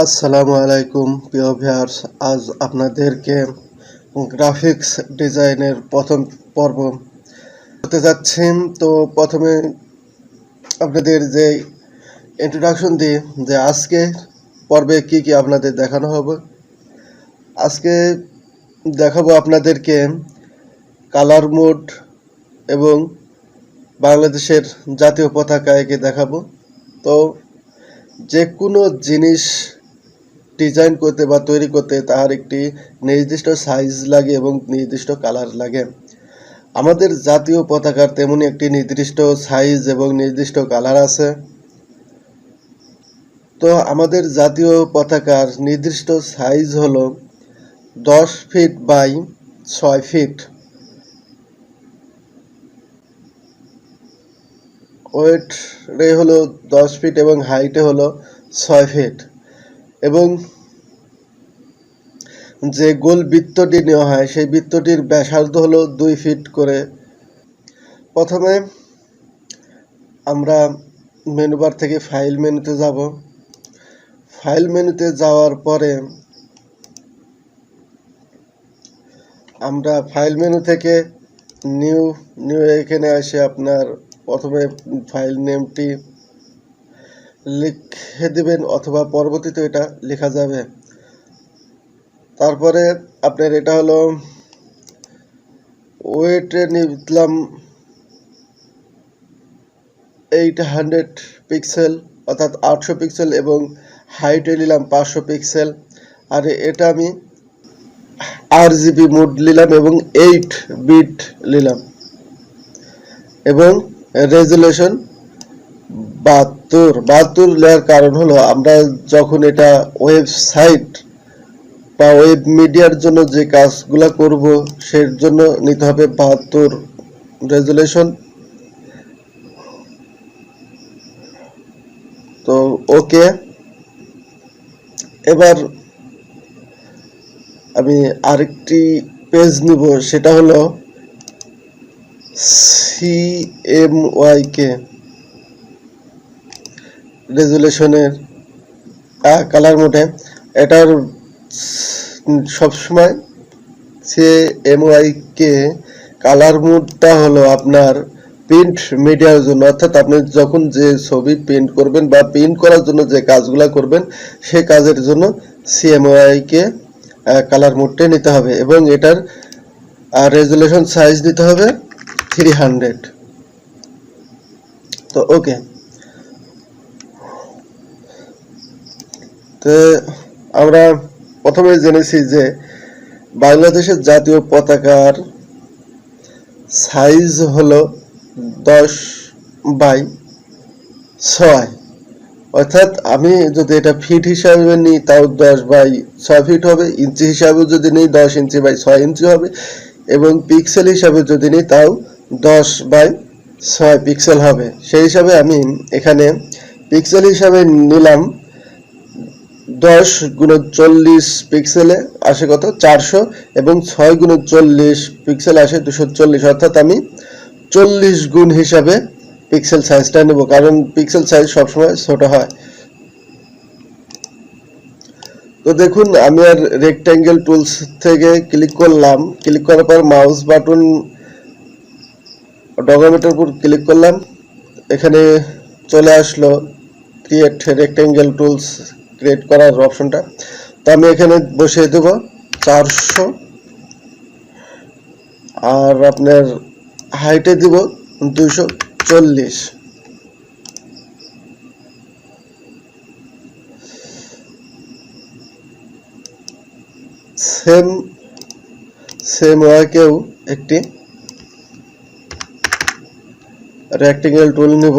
আসসালামু আলাইকুম প্রিয় ভিউয়ার্স, আজ আপনাদেরকে গ্রাফিক্স ডিজাইনের প্রথম পর্ব হতে যাচ্ছি। তো প্রথমে আপনাদের যে ইন্ট্রোডাকশন দিই যে আজকে পর্বে কি কি আপনাদের দেখানো হবে। আজকে দেখাবো আপনাদেরকে কালার মোড এবং বাংলাদেশের জাতীয় পতাকা এঁকে দেখাবো। তো যে কোনো জিনিস ডিজাইন করতে বা তৈরি করতে তার একটি নির্দিষ্ট সাইজ লাগে এবং নির্দিষ্ট কালার লাগে। আমাদের জাতীয় পতাকার তেমনি একটি নির্দিষ্ট সাইজ এবং নির্দিষ্ট কালার আছে। তো আমাদের জাতীয় পতাকার নির্দিষ্ট সাইজ হলো 10 ফিট বাই 6 ফিট। ওয়েটে হলো 10 ফিট এবং হাইটে হলো 6 ফিট এবং যে গোল বৃত্তটি নেওয়া হয় সেই বৃত্তটির ব্যাসার্ধ হলো 2 ফিট করে। প্রথমে আমরা মেনু বার থেকে ফাইল মেনুতে যাব। ফাইল মেনুতে যাওয়ার পরে আমরা ফাইল মেনু থেকে নিউ এখানে এসে আপনার প্রথমে ফাইল নেমটি লিখে দেবেন অথবা পরবর্তীতে এটা লেখা যাবে। তারপরে আপনার এটা হলো ওয়েটে নিলাম 800 পিক্সেল অর্থাৎ 800 পিক্সেল এবং হাইটে নিলাম 500 পিক্সেল। আর এটা আমি RGB মোড নিলাম এবং 8 বিট নিলাম এবং রেজুলেশন 72 নেওয়ার কারণ হলো আমরা যখন এটা ওয়েবসাইট বা ওয়েব মিডিয়ার জন্য যে কাজগুলো করব সেই জন্য নিতে হবে 72 রেজুলেশন। তো ওকে, এবার আমি আরেকটি পেজ নিব, সেটা হলো CMYK রেজুলেশনের কালার মোডে। এটার সবসময় CMYK কালার মোডটা হলো আপনার প্রিন্ট মিডিয়ার জন্য, অর্থাৎ আপনি যখন যে ছবি প্রিন্ট করবেন বা প্রিন্ট করার জন্য যে কাজগুলো করবেন সেই কাজের জন্য CMYK কালার মোডটা নিতে হবে এবং এটার রেজুলেশন সাইজ নিতে হবে 300। তো ওকে, তো আমরা প্রথমে জেনেছি যে বাংলাদেশের জাতীয় পতাকার সাইজ হলো 10 বাই 6, অর্থাৎ আমি যদি এটা ফিট হিসাবে নিই তাও 10 বাই 6 ফিট হবে, ইঞ্চি হিসাবে যদি নিই 10 ইঞ্চি বাই 6 ইঞ্চি হবে এবং পিক্সেল হিসাবে যদি নিই তাও 10 বাই 6 পিক্সেল হবে। সেই হিসাবে আমি এখানে পিক্সেল হিসাবে নিলাম 10 গুণন 40 পিক্সেলে আসে কত 400 এবং 6 গুণন 40 পিক্সেল আসে 240, অর্থাৎ আমি 40 গুণ হিসাবে পিক্সেল সাইজটা নেব, কারণ পিক্সেল সাইজ সবসময় ছোট হয়। তো দেখুন আমি আর রেক্ট্যাঙ্গেল টুলস থেকে ক্লিক করলাম, ক্লিক করার পর মাউস বাটন ডকুমেন্টের উপর ক্লিক করলাম, এখানে চলে আসলো ক্রিয়েট রেক্ট্যাঙ্গেল টুলস ক্রিয়েট করার অপশনটা। তো আমি এখানে বসিয়ে দেব 400 আর আপনার হাইটে দিব 240। সেম ওয়াকেও একটি রেক্ট্যাঙ্গেল টুল নিব,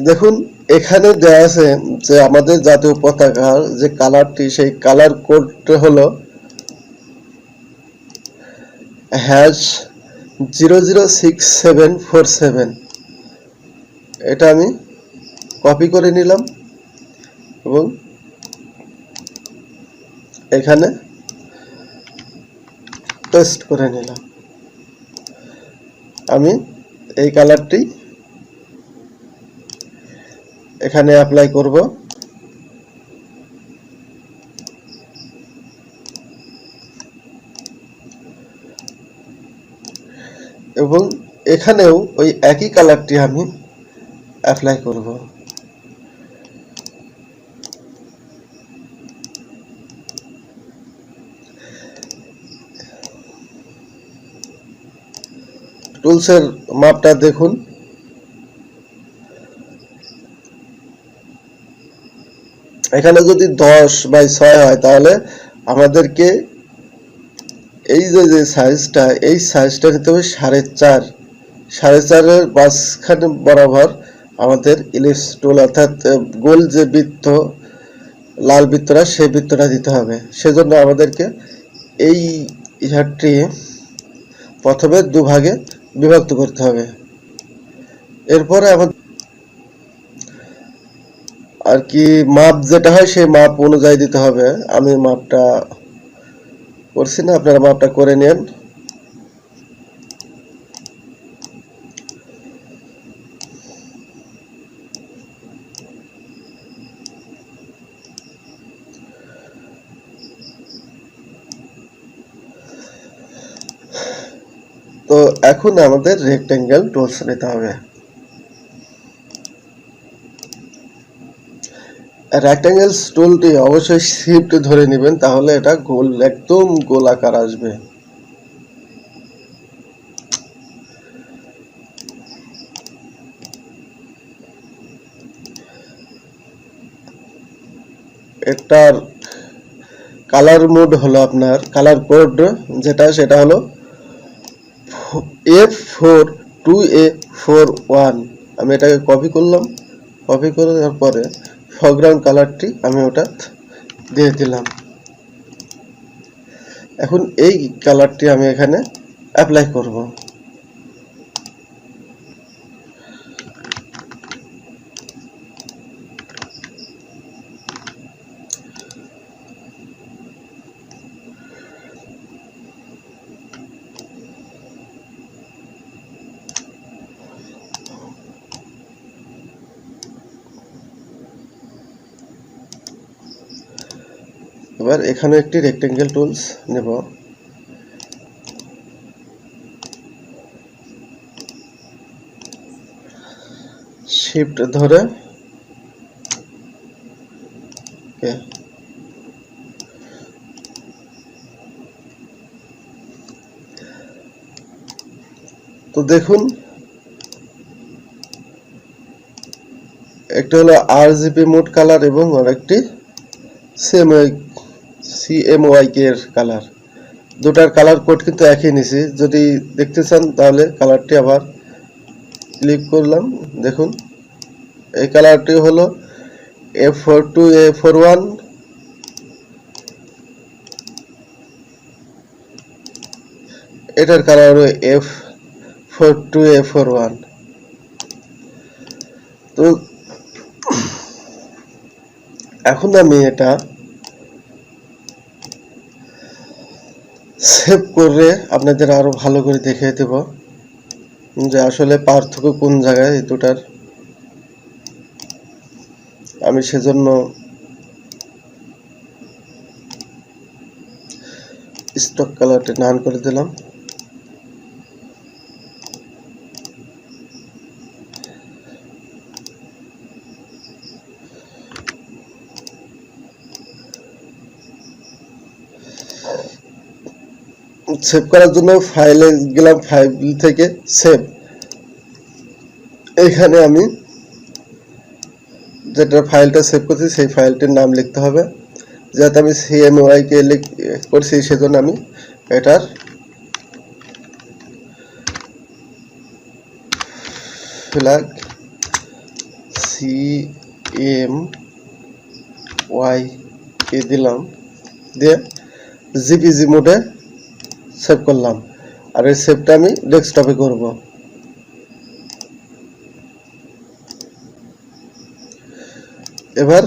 দেখুন এখানে দেওয়া আছে যে আমাদের জাতীয় পতাকার যে কালারটি সেই কালার কোডটা হলো #006747। এটা আমি কপি করে নিলাম এবং এখানে পেস্ট করে নিলাম। আমি এই কালারটি এখানে অ্যাপ্লাই করব এবং এখানেও ওই একই কালারটি আমি অ্যাপ্লাই করব। টুলসের মাপটা দেখুন, এখানে যদি 10/6 হয় তাহলে আমাদেরকে এই যে সাইজটা, এই সাইজটা নিতে হবে 4.5। 4.5-এর মাঝখানে বরাবর আমাদের ইলিপস টুল অর্থাৎ গোল যে বৃত্ত, লাল বৃত্তটা, সেই বৃত্তটা দিতে হবে। সেজন্য আমাদেরকে এই ইহারটি প্রথমে দুভাগে বিভক্ত করতে হবে। এরপরে আমাদের আর কি মাপ যেটা হয় সেই মাপ অনুযায়ী দিতে হবে। আমি মাপটা করছি না, আপনারা মাপটা করে নেন। তো এখন আমাদের রেক্টেঙ্গেল টুলস নিতে হবে। রেক্টেঙ্গেল টুলটি অবশ্যই শিফট ধরে নেবেন, তাহলে এটা গোল, একদম গোলাকার আসবে। এটার কালার মোড হলো, আপনার কালার কোড যেটা, সেটা হলো F42A41। আমি এটাকে কপি করলাম, কপি করার পরে ফরগ্রাউন্ড কালারটি আমি ওটা দিয়ে দিলাম। এখন এই কালারটি আমি এখানে অ্যাপ্লাই করব। এবার এখানে একটি রেক্টেঙ্গেল টুলস নেব, শিফট ধরে তো দেখুন, একটা হলো RGB মোড কালার এবং আরেকটি CMYK এর কালার। দুটার কালার কোড কিন্তু একই নিছি। যদি দেখতে চান তাহলে কালারটি আবার ক্লিক করলাম, দেখুন এই কালারটি হলো F42A41, এটার কালার হলো F42A41। তো এখন আমি এটা সেভ করে আপনাদের আরো ভালো করে দেখিয়ে দেব যে আসলে পার্থক্য কোন জায়গায় এই দুটার। আমি সেজন্য স্টক কালারটি নান করে দিলাম। সেভ করার জন্য ফাইলে গেলাম, ফাইল থেকে সেভ। এখানে আমি যেটা ফাইলটা সেভ করছি সেই ফাইলটির নাম লিখতে হবে। যাতে আমি CMYK করছি সেজন্য আমি এটার ফ্ল্যাগ CMYK দিলাম, দিয়ে JPG মোডে সেভ করলাম। আর এই সেভটা আমি ডেস্কটপে করব। এবার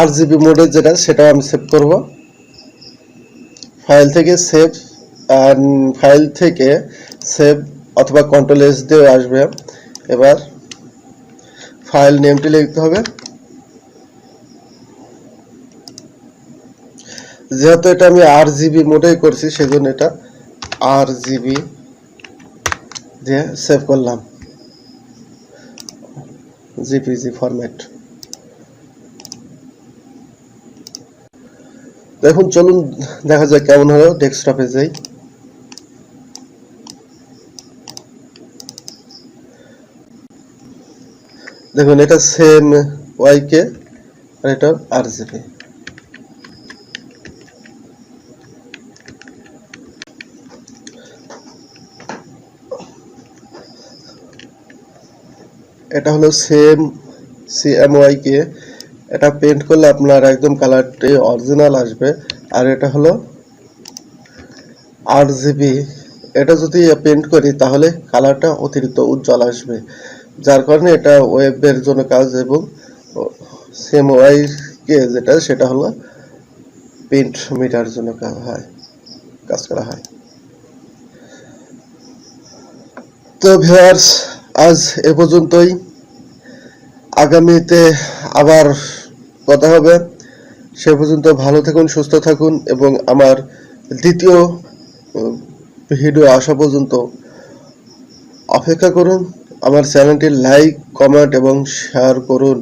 RGB মোডে যেটা, সেটা আমি সেভ করব। ফাইল থেকে সেভ ফাইল থেকে সেভ অথবা কন্ট্রোল এস দিয়ে আসবে। এবার ফাইল নেমটি লিখতে হবে। যেহেতু এটা আমি আরজিবি মোডেই করছি সেজন্য এটা আরজিবি দিয়ে সেভ করলাম, জিপিজি ফরম্যাট। দেখুন চলুন দেখা যায় কেমন হলো। ডেস্কটপে যাই। দেখুন এটা সেম ওয়াইকে আর এটা আরজিবি। এটা হলো সেম সিএমওয়াইকে। এটা পেন্ট করলে আপনার একদম কালারটি অরিজিনাল আসবে। আর এটা হলো আরজিবি। এটা যদি পেন্ট করি তাহলে কালারটা অতিরিক্ত উজ্জ্বল আসবে, যার কারণে এটা ওয়েবের জন্য কাজ। এবং সিএমওয়াইকে যেটা সেটা হলো প্রিন্ট মিডিয়ার জন্য কাজ করা হয়। তো ভিউয়ার্স, আজ এ পর্যন্তই। আগামীতে আবার কথা হবে। সে পর্যন্ত ভালো থাকুন, সুস্থ থাকুন এবং আমার দ্বিতীয় ভিডিও আসা পর্যন্ত অপেক্ষা করুন। আমার চ্যানেলটি লাইক, কমেন্ট এবং শেয়ার করুন।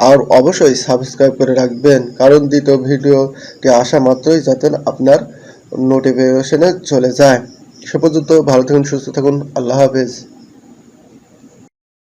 আর অবশ্যই সাবস্ক্রাইব করে রাখবেন, কারণ দ্বিতীয় ভিডিওটি আসা মাত্রই যাতে আপনার নোটিফিকেশনে চলে যায়। সে পর্যন্ত ভালো থাকুন, সুস্থ থাকুন। আল্লাহ হাফেজ।